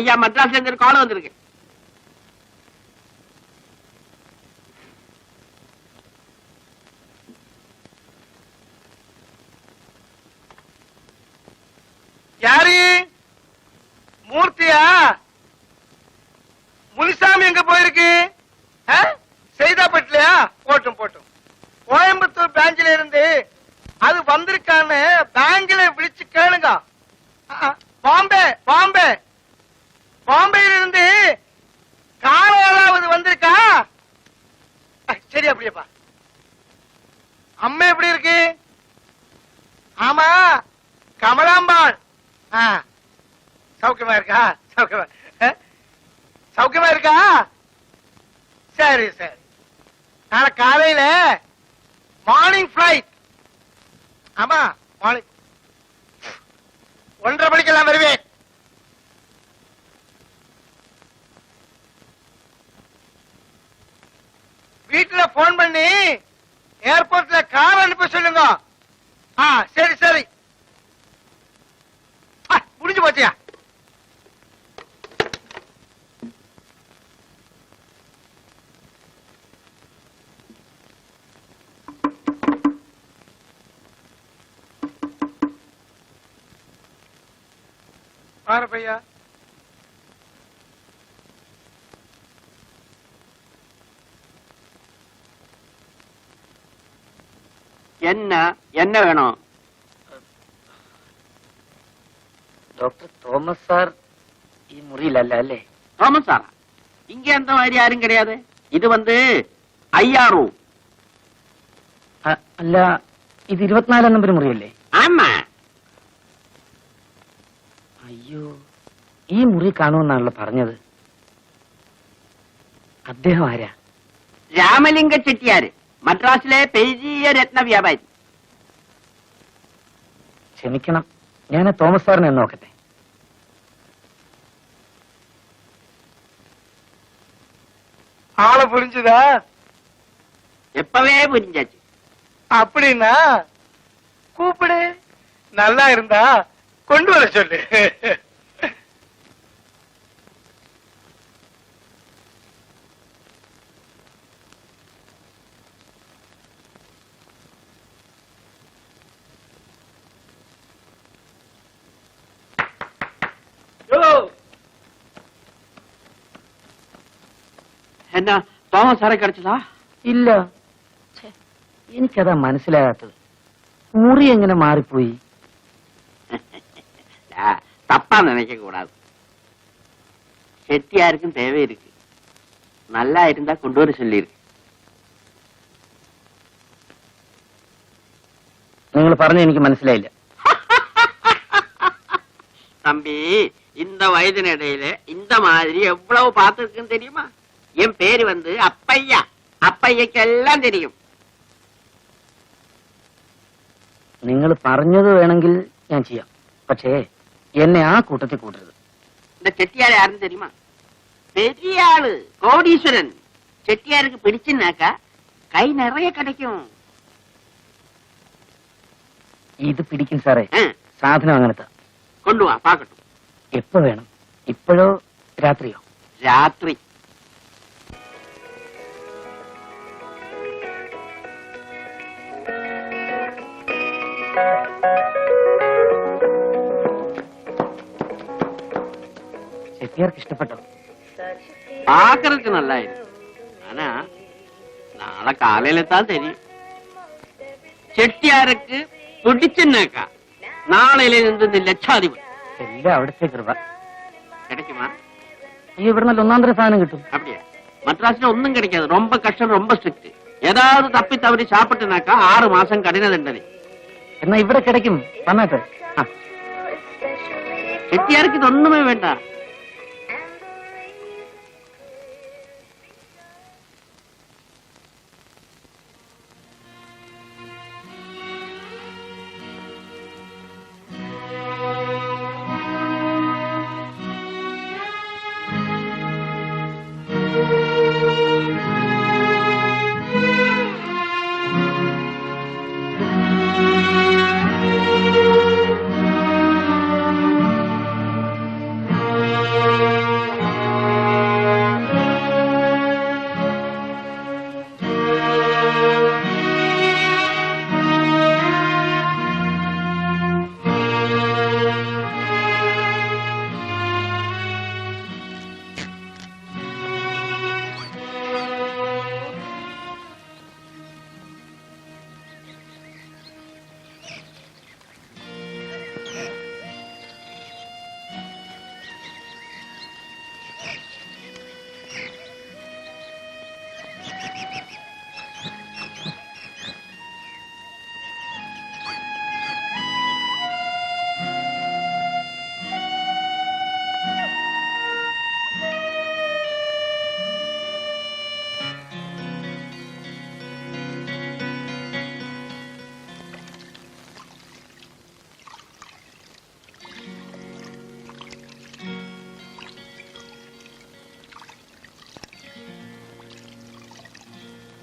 ஐயா மദ്രാஸ்ல இருந்து ஒரு கால் வந்திருக்கு. யாரு? மூர்த்தியா? முனிசாமி எங்க போயிருக்கு? செய்தாப்பட்டிலையா? போட்டும் போட்டும். கோயம்புத்தூர் பிராஞ்சில இருந்து அது வந்திருக்கான்னு பேங்க்ல விழிச்சு கேளுங்க. பாம்பே பாம்பே பாம்பேல இருந்து காலையாவது வந்திருக்கா? சரி அப்படியேப்பா. அம்மா எப்படி இருக்கு? ஆமா கமலாம்பாள் சௌக்கியமா இருக்கா? சௌக்கியமா இருக்கா? சரி சரி. நாளை காலையில மார்னிங் பிளைட். ஆமா மார்னிங் 1:30 மணிக்கெல்லாம் வருவேன். வீட்டுல போன் பண்ணி ஏர்போர்ட்ல கார் அனுப்ப சொல்லுங்க. சரி சரி. முடிஞ்சு போச்சியா? பாரு பையா. என்ன என்ன வேணும்? டாக்டர் தோமஸ் சார் ഈ മുറിയിലല്ല അല്ലേ? തോമസ് സാറാ? ഇങ്ങ அந்த மாதிரி யாரும் கிடையாது. இது வந்து ஐயாரூ. അല്ല ഇത് 24 നമ്പർ മുറിയല്ലേ? ആമാ. അയ്യോ ഈ മുറി കാണുമെന്നാണല്ലോ പറഞ്ഞത്. അദ്ദേഹം ആരാ? രാമലിംഗ ചെട്ടിയാര്, മദ്രാസിലെ പെരിയ രത്ന വ്യാപാരി. ക്ഷമിക്കണം, ഞാൻ തോമസ് സാറിനെ നോക്കട്ടെ. ஆளை புரிஞ்சுதா? எப்பவே புரிஞ்சாச்சு. அப்படின்னா கூப்பிடு. நல்லா இருந்தா கொண்டு வர சொல்லு. എന്നാ തോമസ് സാറെ கிடைச்சதா? ഇല്ല, എനിക്കതാ മനസ്സിലാകാത്തത്. മുറി എങ്ങനെ മാറിപ്പോയി? தப்பா நினைக்க கூடாது. செட்டியாருக்கும் தேவை இருக்கு. நல்லா இருந்தா கொண்டு வர சொல்லி இருக்கு. നിങ്ങൾ പറഞ്ഞ എനിക്ക് മനസ്സിലായില്ല. தம்பி, இந்த வயதினிடையில இந்த மாதிரி எவ்வளவு பார்த்துருக்குன்னு தெரியுமா? என் பேரு வந்து அப்பையா. அப்பையக்கு எல்லாம் தெரியும். നിങ്ങൾ പറഞ്ഞത് വേണമെങ്കിൽ ഞാൻ ചെയ്യാം, പക്ഷേ എന്നെ ആ കൂട്ടത്തിൽ കൂട്ടരുത്. இந்த செட்டியார் யாருன்னு தெரியுமா? பெரிய ஆளு, கோடீஸ்வரன். செட்டியாருக்கு பிடிச்சுனாக்கா கை நிறைய கிடைக்கும். ഇത് പിടിക്കും സാറേ. സാധനം അങ്ങനത്തെ. கொண்டு வா பாக்கட்டும். എപ്പോ വേണം? ഇപ്പോഴോ രാത്രിയോ? രാത്രി. ചെട്ടിയാർക്ക് ഇഷ്ടപ്പെട്ടോ? பாக்குறதுக்கு நல்லா இருக்கு. ஆனா நாளை காலையில தான் தெரியும். செட்டியாருக்கு பிடிச்சுனாக்கா நாளையில இருந்து ലക്ഷാധിപതി. എല്ലാം അവിടുത്തെ കൃപ. கிடைக்குமா? ഈ ഇവിടെ നല്ല ഒന്നാന്തര സാധനം കിട്ടും. அப்படியா? மദ്ராஸ்ல ஒன்னும் கிடைக்காது. ரொம்ப கஷ்டம், ரொம்ப ஸ்ட்ரிக்ட். ஏதாவது தப்பி தவறி சாப்பிட்டுனாக்கா 6 மாசம் கடின தண்டனை. എന്നാ ഇവിടെ கிடைக்கும். വന്നാട്ടെ. செட்டியாருக்கு இது ஒண்ணுமே வேண்டாம்.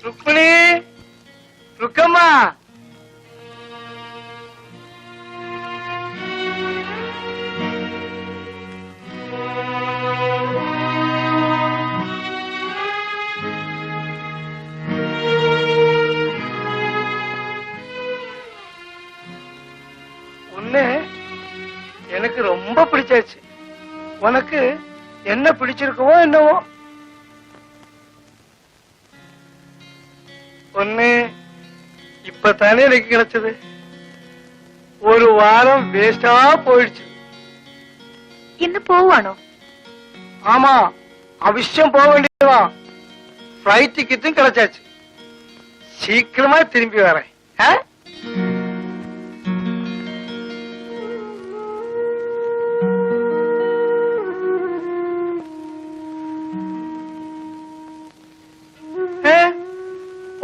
ருக்மிணி, ருக்கம்மா, உன்னை எனக்கு ரொம்ப பிடிச்சாச்சு. உனக்கு என்ன பிடிச்சிருக்கவோ என்னவோ. ஒண்ணு இப்பதானே எனக்கு கிடைச்சது. ஒரு வாரம் வேஸ்டா போயிடுச்சு. ഇന്ന് പോവാണോ? ஆமா, அவசியம் போக வேண்டியதுதான். ஃபிளைட் டிக்கெட்டும் கிடைச்சாச்சு. சீக்கிரமா திரும்பி வரேன்.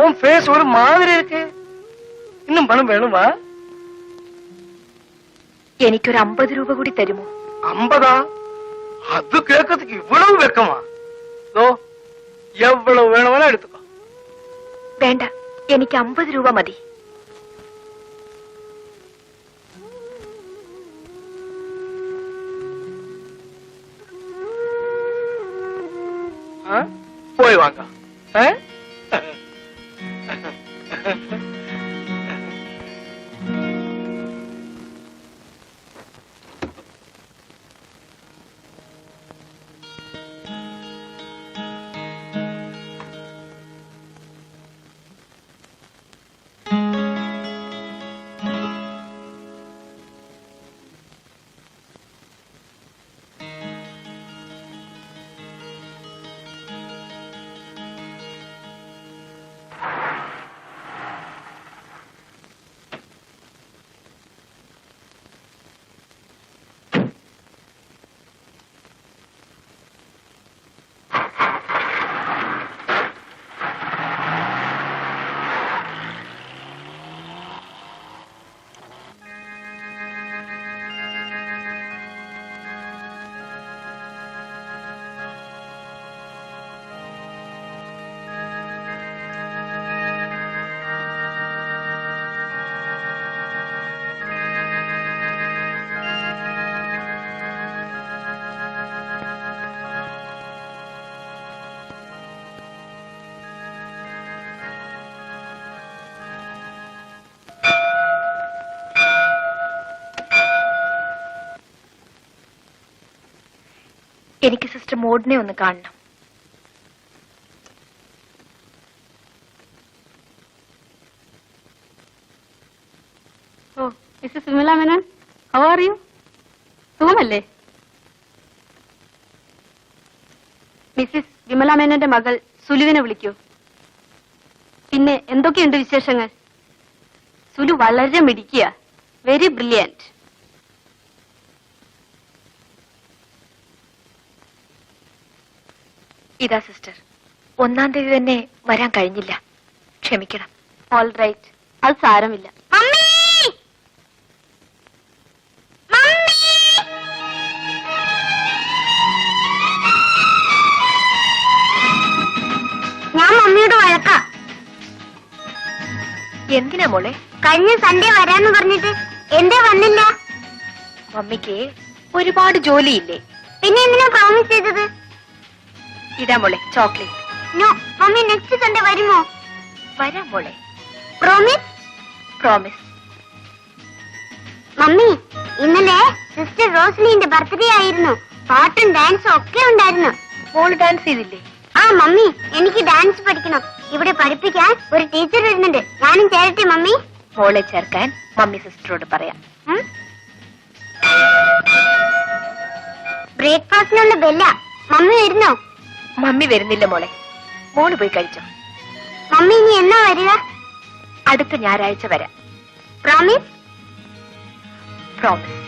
உன் ஃபேஸ் ஒரு மாதிரி இருக்கு. இன்னும் பணம் வேணுமா? എനിക്കൊരു 50 രൂപ കൂടി തരുമോ? 50? அது கேட்கறதுக்கு இவ்வளவு வெக்கமா? எவ்வளவு வேணும்னா எடுத்துக்கோ. വേണ്ട, എനിക്ക് 50 രൂപ മതി. போய் வாங்க. എനിക്ക് സിസ്റ്റർ മോഡിനെ ഒന്ന് കാണണം. Oh, Mrs Vimala Menon, how are you? സുഖമല്ലേ? മിസ്സിസ് വിമല മേനോന്റെ മകൾ സുലുവിനെ വിളിക്കൂ. പിന്നെ എന്തൊക്കെയുണ്ട് വിശേഷങ്ങൾ? സുലു വളരെ മിടുക്കിയ, വെരി ബ്രില്യന്റ്. ഇതാ സിസ്റ്റർ, 1-ാം തീയതി തന്നെ വരാൻ കഴിഞ്ഞില്ല, ക്ഷമിക്കണം. ഓൾ റൈറ്റ്, അത് സാരമില്ല. ഞാൻ മമ്മിയോട് വഴക്കാ. എന്തിനാ മോളെ? കഴിഞ്ഞ സൺഡേ വരാന്ന് പറഞ്ഞിട്ട് എന്തേ വന്നില്ല? മമ്മിക്ക് ഒരുപാട് ജോലിയില്ലേ? പിന്നെ എന്തിനാ പ്രോമിസ് ചെയ്തത്? ഇതാ മോളെ chocolate. No, mummy next Sunday വരുമോ? വരാം മോളെ. പ്രോമിസ്? പ്രോമിസ്. മമ്മി, ഇന്നലെ സിസ്റ്റർ റോസ്ലിന്റെ ബർത്ത്ഡേ ആയിരുന്നു. പാട്ടും ഡാൻസും ഒക്കെ ഉണ്ടായിരുന്നു. മോള് ഡാൻസ് ചെയ്തില്ലേ? ആ മമ്മി, എനിക്ക് ഡാൻസ് പഠിക്കണം. ഇവിടെ പഠിപ്പിക്കാൻ ഒരു ടീച്ചർ വരുന്നുണ്ട്. ഞാനും ചേരട്ടെ മമ്മി? മോളെ ചേർക്കാൻ മമ്മി സിസ്റ്ററോട് പറയാം. ബ്രേക്ക്ഫാസ്റ്റിനുള്ള ബെല്ല. മമ്മി വരുന്നോ? മമ്മി വരുന്നില്ല മോളെ, മോള് പോയി കഴിച്ചോ. മമ്മി ഇനി എന്നാ വരിക? അടുത്ത ഞായറാഴ്ച വരാം. പ്രോമിസ്? പ്രോമിസ്.